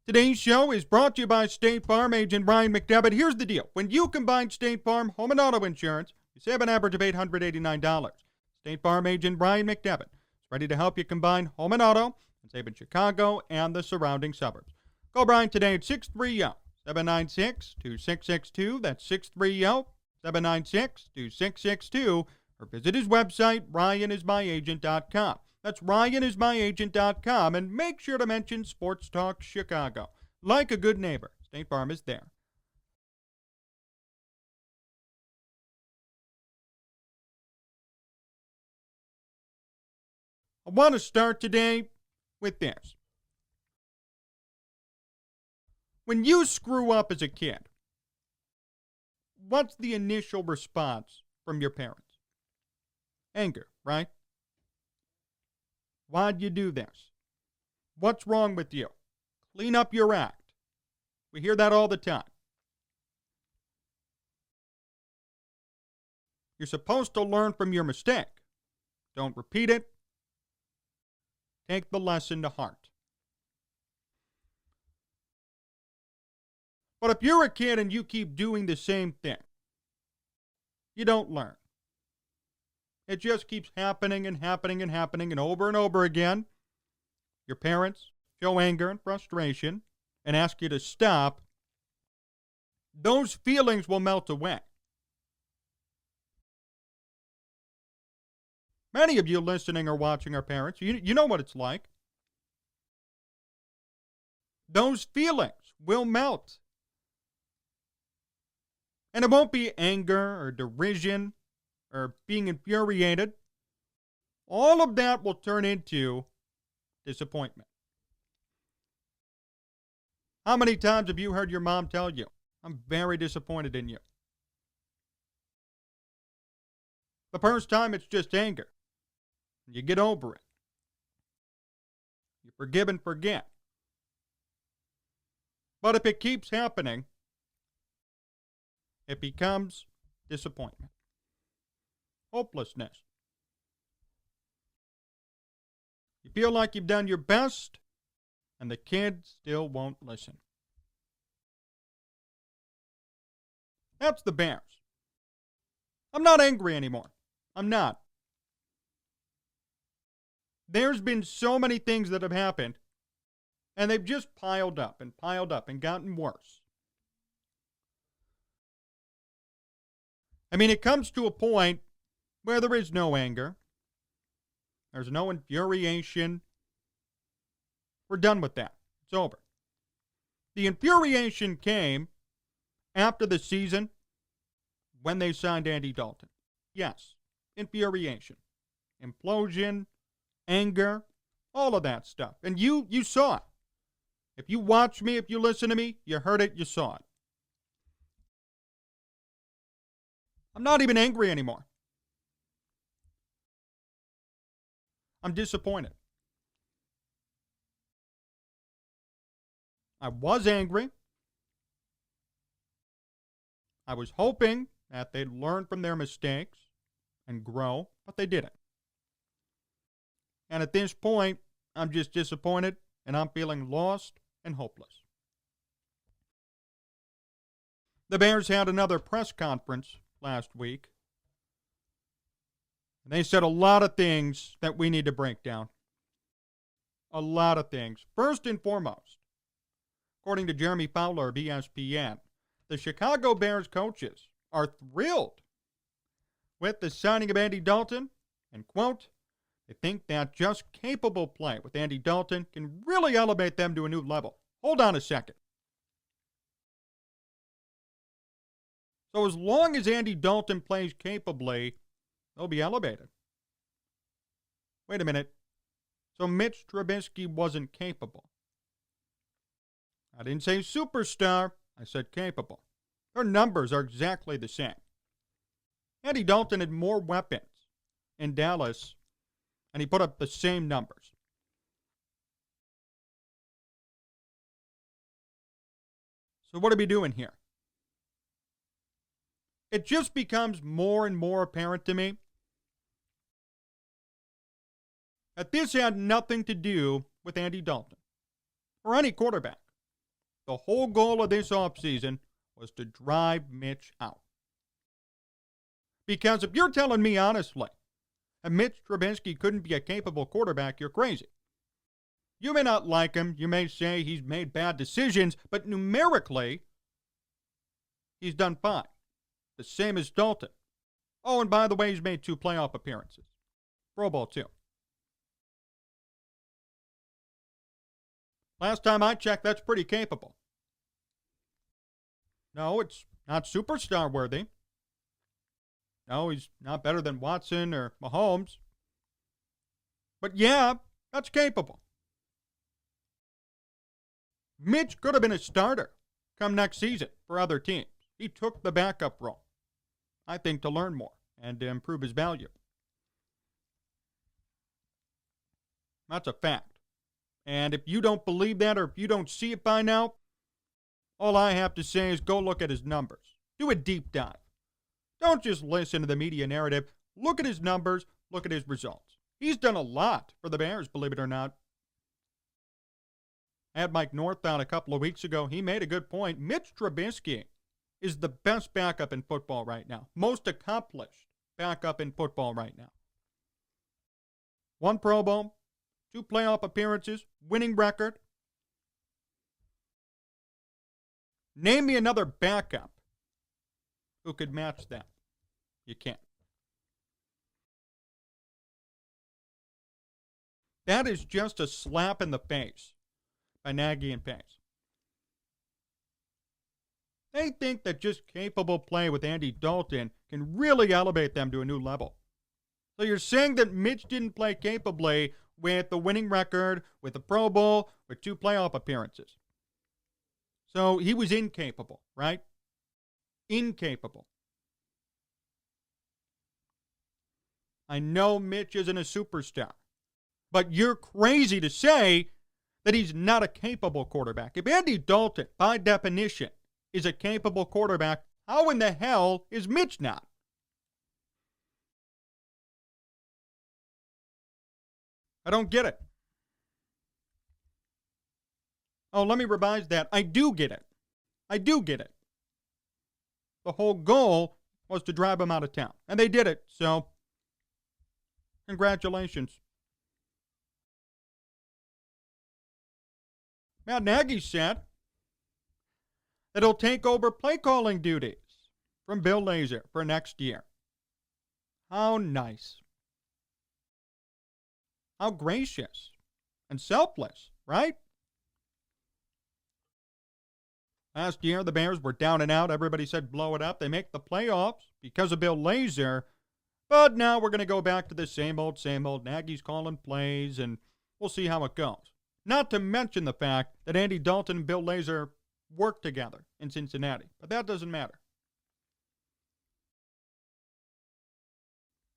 Today's show is brought to you by State Farm agent Brian McDevitt. Here's the deal. When you combine State Farm home and auto insurance, you save an average of $889. State Farm agent Brian McDevitt is ready to help you combine home and auto and save in Chicago and the surrounding suburbs. Call Brian today at 630-796-2662. That's 630-796-2662. Or visit his website, ryanismyagent.com. That's ryanismyagent.com, and make sure to mention Sports Talk Chicago. Like a good neighbor, State Farm is there. I want to start today with this. When you screw up as a kid, what's the initial response from your parents? Anger, right? Why'd you do this? What's wrong with you? Clean up your act. We hear that all the time. You're supposed to learn from your mistake. Don't repeat it. Take the lesson to heart. But if you're a kid and you keep doing the same thing, you don't learn. It just keeps happening and happening and happening and over again. Your parents show anger and frustration and ask you to stop. Those feelings will melt away. Many of you listening or watching are parents. You know what it's like. Those feelings will melt. And it won't be anger or derision or being infuriated. All of that will turn into disappointment. How many times have you heard your mom tell you, I'm very disappointed in you? The first time it's just anger. You get over it. You forgive and forget. But if it keeps happening, it becomes disappointment. Hopelessness. You feel like you've done your best, and the kid still won't listen. That's the Bears. I'm not angry anymore. I'm not. There's been so many things that have happened, and they've just piled up and gotten worse. I mean, it comes to a point where there is no anger. There's no infuriation. We're done with that. It's over. The infuriation came after the season when they signed Andy Dalton. Yes, infuriation, implosion, anger, all of that stuff. And you saw it. If you watch me, if you listen to me, you heard it, you saw it. I'm not even angry anymore. I'm disappointed. I was angry. I was hoping that they'd learn from their mistakes and grow, but they didn't. And at this point, I'm just disappointed, and I'm feeling lost and hopeless. The Bears had another press conference last week. And they said a lot of things that we need to break down. A lot of things. First and foremost, according to Jeremy Fowler of ESPN, the Chicago Bears coaches are thrilled with the signing of Andy Dalton, and, quote, they think that just capable play with Andy Dalton can really elevate them to a new level. Hold on a second. So as long as Andy Dalton plays capably, they'll be elevated. Wait a minute. So Mitch Trubisky wasn't capable. I didn't say superstar. I said capable. Their numbers are exactly the same. Andy Dalton had more weapons in Dallas, and he put up the same numbers. So what are we doing here? It just becomes more and more apparent to me that this had nothing to do with Andy Dalton or any quarterback. The whole goal of this offseason was to drive Mitch out. Because if you're telling me honestly that Mitch Trubisky couldn't be a capable quarterback, you're crazy. You may not like him. You may say he's made bad decisions, but numerically, he's done fine. The same as Dalton. Oh, and by the way, he's made 2 playoff appearances. Pro Bowl, too. Last time I checked, that's pretty capable. No, it's not superstar worthy. No, he's not better than Watson or Mahomes. But yeah, that's capable. Mitch could have been a starter come next season for other teams. He took the backup role, I think, to learn more and to improve his value. That's a fact. And if you don't believe that, or if you don't see it by now, all I have to say is go look at his numbers. Do a deep dive. Don't just listen to the media narrative. Look at his numbers. Look at his results. He's done a lot for the Bears, believe it or not. I had Mike North on a couple of weeks ago. He made a good point. Mitch Trubisky is the best backup in football right now. Most accomplished backup in football right now. 1 Pro Bowl, 2 playoff appearances, winning record. Name me another backup who could match that. You can't. That is just a slap in the face by Nagy and Pace. They think that just capable play with Andy Dalton can really elevate them to a new level. So you're saying that Mitch didn't play capably with the winning record, with the Pro Bowl, with 2 playoff appearances. So he was incapable, right? Incapable. I know Mitch isn't a superstar, but you're crazy to say that he's not a capable quarterback. If Andy Dalton, by definition, is a capable quarterback, how in the hell is Mitch not? I don't get it. Oh, let me revise that. I do get it. I do get it. The whole goal was to drive him out of town. And they did it, so congratulations. Matt Nagy said that he'll take over play calling duties from Bill Lazor for next year. How nice. How gracious and selfless, right? Last year, the Bears were down and out. Everybody said blow it up. They make the playoffs because of Bill Lazor. But now we're going to go back to the same old, same old. Nagy's calling plays, and we'll see how it goes. Not to mention the fact that Andy Dalton and Bill Lazor worked together in Cincinnati. But that doesn't matter.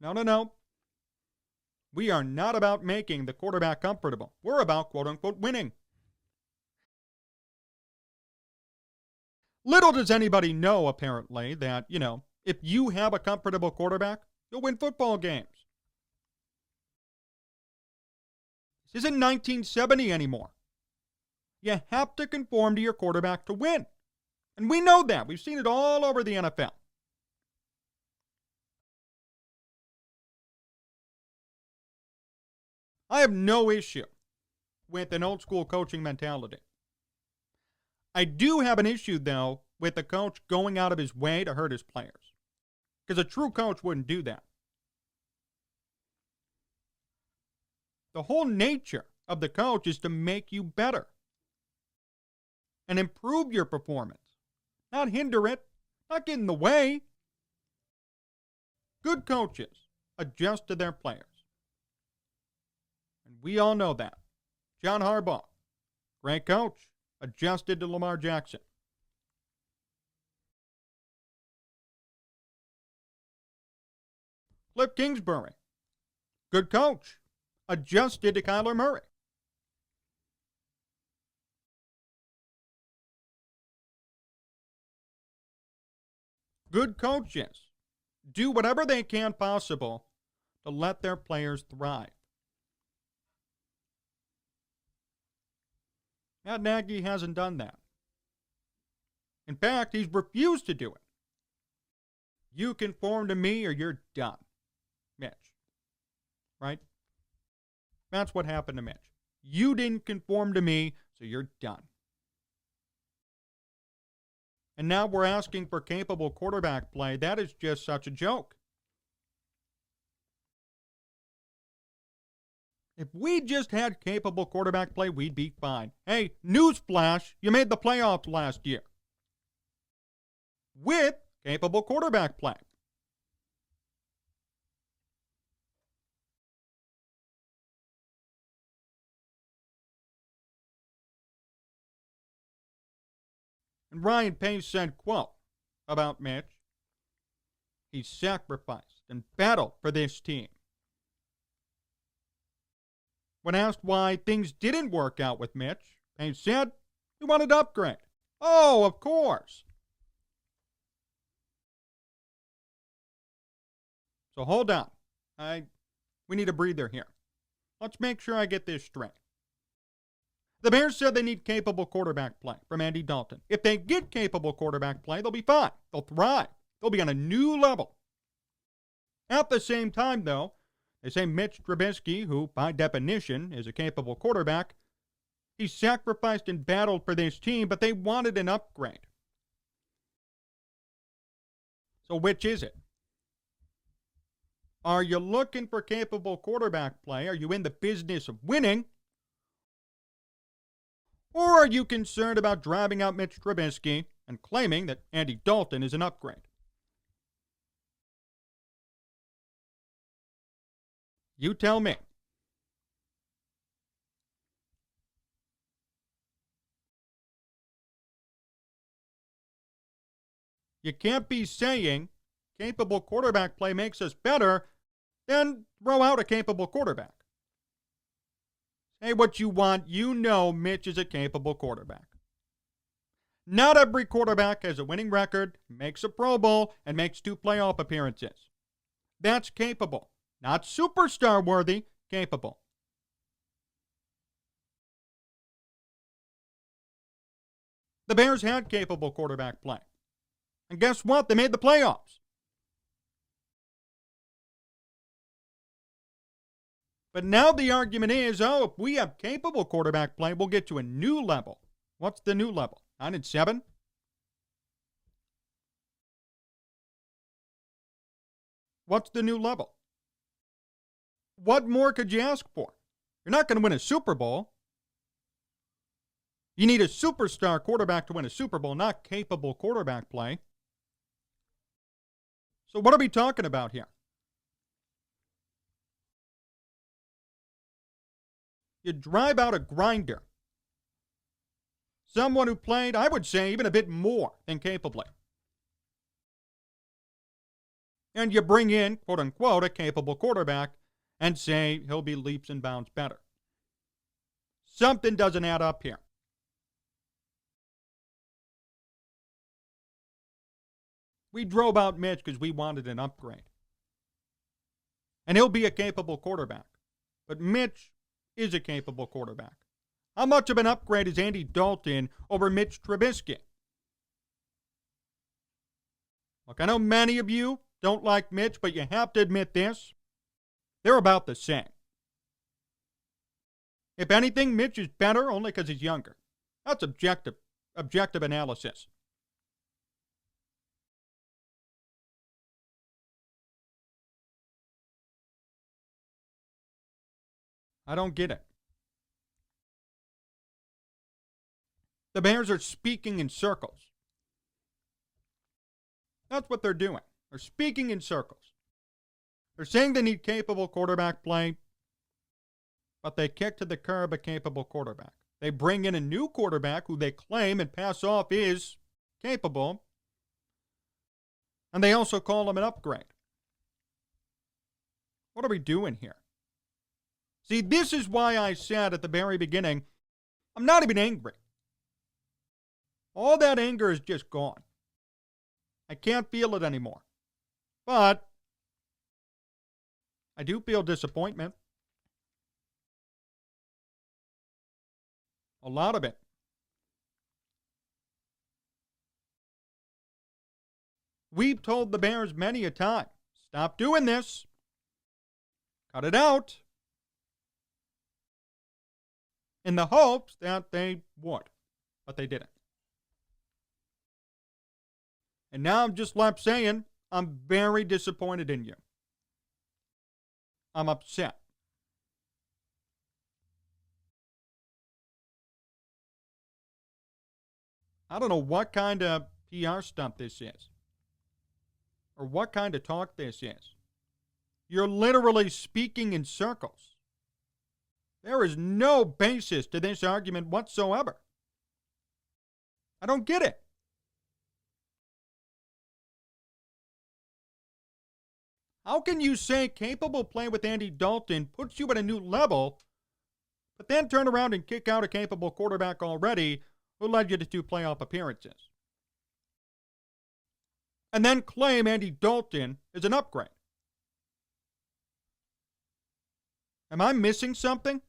No. We are not about making the quarterback comfortable. We're about, quote-unquote, winning. Little does anybody know, apparently, that, if you have a comfortable quarterback, you'll win football games. This isn't 1970 anymore. You have to conform to your quarterback to win. And we know that. We've seen it all over the NFL. I have no issue with an old school coaching mentality. I do have an issue, though, with the coach going out of his way to hurt his players. Because a true coach wouldn't do that. The whole nature of the coach is to make you better and improve your performance, not hinder it, not get in the way. Good coaches adjust to their players. And we all know that. John Harbaugh, great coach, adjusted to Lamar Jackson. Cliff Kingsbury, good coach, adjusted to Kyler Murray. Good coaches do whatever they can possible to let their players thrive. Matt Nagy hasn't done that. In fact, he's refused to do it. You conform to me or you're done, Mitch. Right? That's what happened to Mitch. You didn't conform to me, so you're done. And now we're asking for capable quarterback play. That is just such a joke. If we just had capable quarterback play, we'd be fine. Hey, newsflash, you made the playoffs last year. With capable quarterback play. And Ryan Pace said, quote, about Mitch, he sacrificed and battled for this team. When asked why things didn't work out with Mitch, Pace said he wanted to upgrade. Oh, of course. So hold on. We need a breather here. Let's make sure I get this straight. The Bears said they need capable quarterback play from Andy Dalton. If they get capable quarterback play, they'll be fine. They'll thrive. They'll be on a new level. At the same time, though, they say Mitch Trubisky, who by definition is a capable quarterback, he sacrificed and battled for this team, but they wanted an upgrade. So which is it? Are you looking for capable quarterback play? Are you in the business of winning? Or are you concerned about driving out Mitch Trubisky and claiming that Andy Dalton is an upgrade? You tell me. You can't be saying capable quarterback play makes us better, then throw out a capable quarterback. Say what you want. You know Mitch is a capable quarterback. Not every quarterback has a winning record, makes a Pro Bowl, and makes 2 playoff appearances. That's capable. Not superstar worthy, capable. The Bears had capable quarterback play. And guess what? They made the playoffs. But now the argument is, if we have capable quarterback play, we'll get to a new level. What's the new level? 9-7? What's the new level? What more could you ask for? You're not going to win a Super Bowl. You need a superstar quarterback to win a Super Bowl, not capable quarterback play. So what are we talking about here? You drive out a grinder. Someone who played, I would say, even a bit more than capably. And you bring in, quote unquote, a capable quarterback and say he'll be leaps and bounds better. Something doesn't add up here. We drove out Mitch because we wanted an upgrade. And he'll be a capable quarterback. But Mitch is a capable quarterback. How much of an upgrade is Andy Dalton over Mitch Trubisky? Look, I know many of you don't like Mitch, but you have to admit this. They're about the same. If anything, Mitch is better only because he's younger. That's objective analysis. I don't get it. The Bears are speaking in circles. That's what they're doing. They're speaking in circles. They're saying they need capable quarterback play, but they kick to the curb a capable quarterback. They bring in a new quarterback who they claim and pass off is capable, and they also call him an upgrade. What are we doing here? See, this is why I said at the very beginning, I'm not even angry. All that anger is just gone. I can't feel it anymore. But I do feel disappointment. A lot of it. we've told the Bears many a time, stop doing this. Cut it out. In the hopes that they would, but they didn't. And now I'm just left saying, I'm very disappointed in you. I'm upset. I don't know what kind of PR stunt this is, or what kind of talk this is. You're literally speaking in circles. There is no basis to this argument whatsoever. I don't get it. How can you say capable play with Andy Dalton puts you at a new level, but then turn around and kick out a capable quarterback already who led you to 2 playoff appearances? And then claim Andy Dalton is an upgrade. Am I missing something?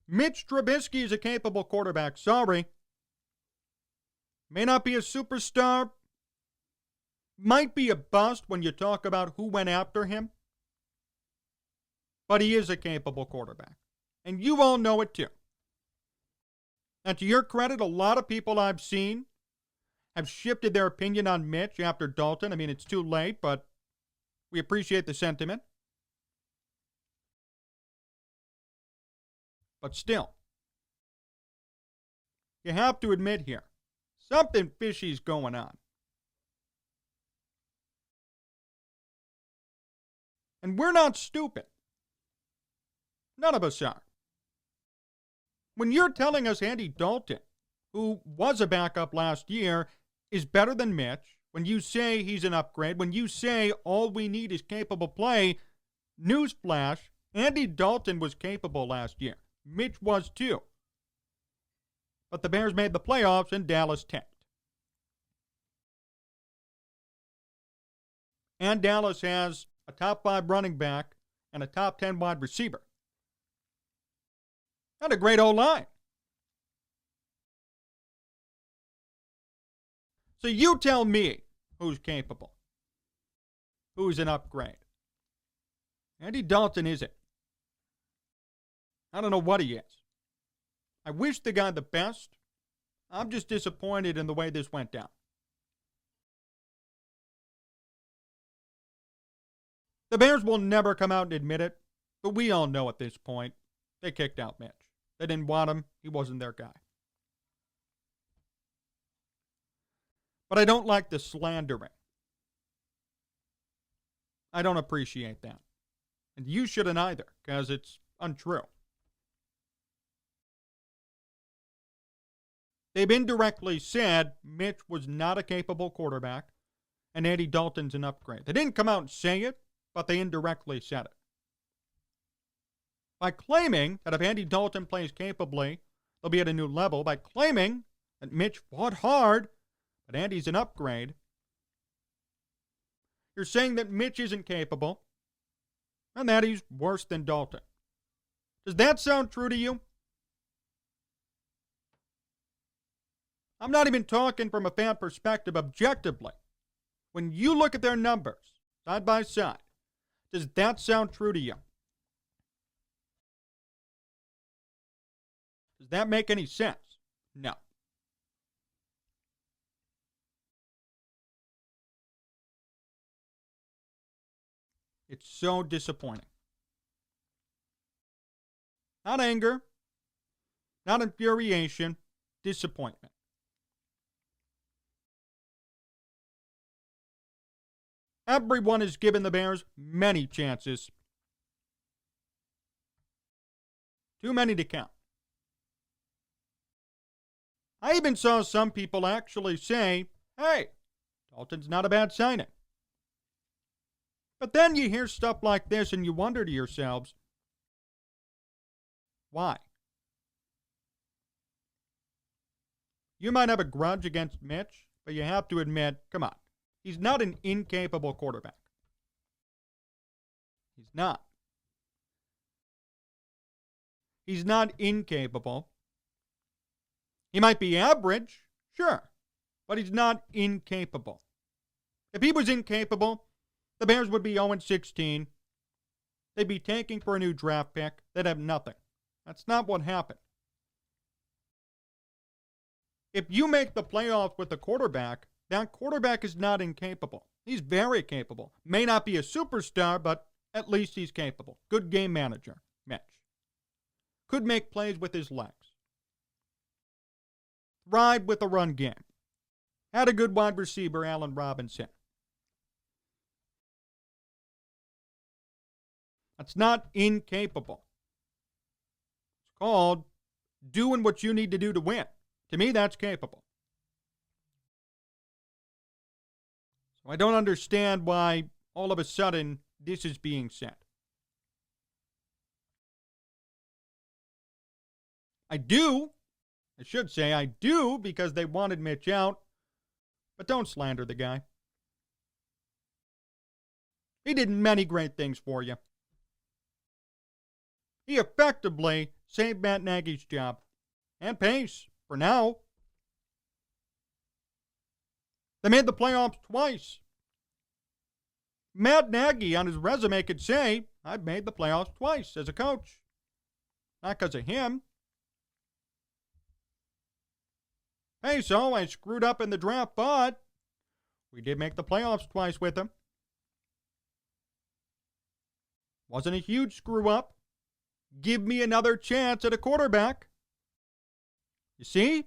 Mitch Trubisky is a capable quarterback, sorry. May not be a superstar. Might be a bust when you talk about who went after him. But he is a capable quarterback. And you all know it too. And to your credit, a lot of people I've seen have shifted their opinion on Mitch after Dalton. I mean, it's too late, but we appreciate the sentiment. But still, you have to admit here, something fishy's going on. And we're not stupid. None of us are. When you're telling us Andy Dalton, who was a backup last year, is better than Mitch, when you say he's an upgrade, when you say all we need is capable play, newsflash, Andy Dalton was capable last year. Mitch was too. But the Bears made the playoffs and Dallas tanked. And Dallas has a top 5 running back and a top 10 wide receiver. Not a great O-line. So you tell me who's capable, who's an upgrade. Andy Dalton isn't. I don't know what he is. I wish the guy the best. I'm just disappointed in the way this went down. The Bears will never come out and admit it, but we all know at this point they kicked out Mitch. They didn't want him. He wasn't their guy. But I don't like the slandering. I don't appreciate that. And you shouldn't either, because it's untrue. They've indirectly said Mitch was not a capable quarterback and Andy Dalton's an upgrade. They didn't come out and say it, but they indirectly said it. By claiming that if Andy Dalton plays capably, they'll be at a new level, by claiming that Mitch fought hard, but Andy's an upgrade, you're saying that Mitch isn't capable and that he's worse than Dalton. Does that sound true to you? I'm not even talking from a fan perspective objectively. When you look at their numbers, side by side, does that sound true to you? Does that make any sense? No. It's so disappointing. Not anger, not infuriation, disappointment. Everyone has given the Bears many chances. Too many to count. I even saw some people actually say, hey, Dalton's not a bad signing. But then you hear stuff like this and you wonder to yourselves, why? You might have a grudge against Mitch, but you have to admit, come on, he's not an incapable quarterback. He's not. He's not incapable. He might be average, sure, but he's not incapable. If he was incapable, the Bears would be 0-16. They'd be tanking for a new draft pick. They'd have nothing. That's not what happened. If you make the playoffs with a quarterback, that quarterback is not incapable. He's very capable. May not be a superstar, but at least he's capable. Good game manager, Mitch. Could make plays with his legs. Thrive with the run game. Had a good wide receiver, Allen Robinson. That's not incapable. It's called doing what you need to do to win. To me, that's capable. So I don't understand why all of a sudden this is being said. I should say I do because they wanted Mitch out, but don't slander the guy. He did many great things for you. He effectively saved Matt Nagy's job and pace for now. They made the playoffs twice. Matt Nagy on his resume could say, I've made the playoffs twice as a coach. Not because of him. Hey, so I screwed up in the draft, but we did make the playoffs twice with him. Wasn't a huge screw up. Give me another chance at a quarterback. You see?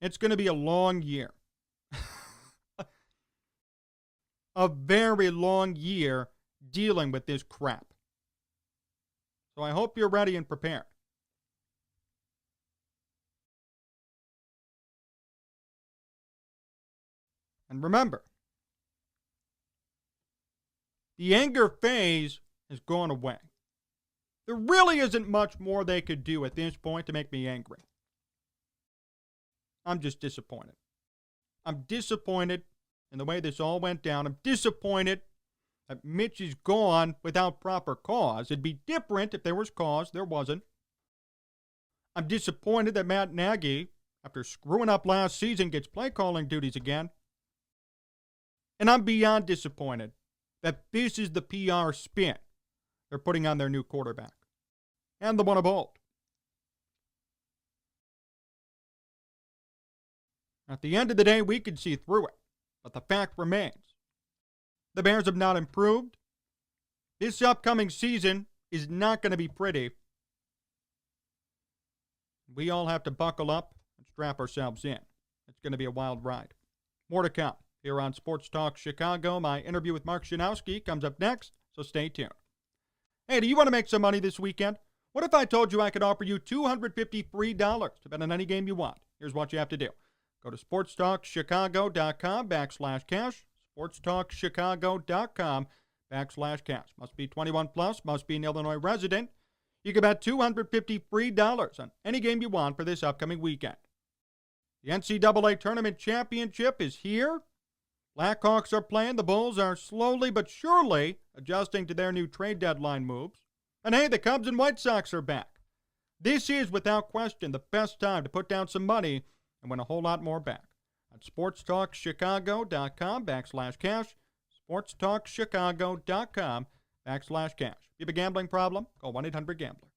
It's going to be a long year. A very long year dealing with this crap. So I hope you're ready and prepared. And remember, the anger phase has gone away. There really isn't much more they could do at this point to make me angry. I'm just disappointed. I'm disappointed in the way this all went down. I'm disappointed that Mitch is gone without proper cause. It'd be different if there was cause. There wasn't. I'm disappointed that Matt Nagy, after screwing up last season, gets play calling duties again. And I'm beyond disappointed that this is the PR spin they're putting on their new quarterback. And the one of old. At the end of the day, we can see through it. But the fact remains. The Bears have not improved. This upcoming season is not going to be pretty. We all have to buckle up and strap ourselves in. It's going to be a wild ride. More to come here on Sports Talk Chicago. My interview with Mark Shanowski comes up next, so stay tuned. Hey, do you want to make some money this weekend? What if I told you I could offer you $250 free to bet on any game you want? Here's what you have to do. Go to sportstalkchicago.com/cash. sportstalkchicago.com/cash. Must be 21 plus, must be an Illinois resident. You can bet $250 free on any game you want for this upcoming weekend. The NCAA Tournament Championship is here. Blackhawks are playing. The Bulls are slowly but surely adjusting to their new trade deadline moves. And hey, the Cubs and White Sox are back. This is, without question, the best time to put down some money and win a whole lot more back. At sportstalkchicago.com/cash. sportstalkchicago.com/cash. If you have a gambling problem, call 1-800-GAMBLER.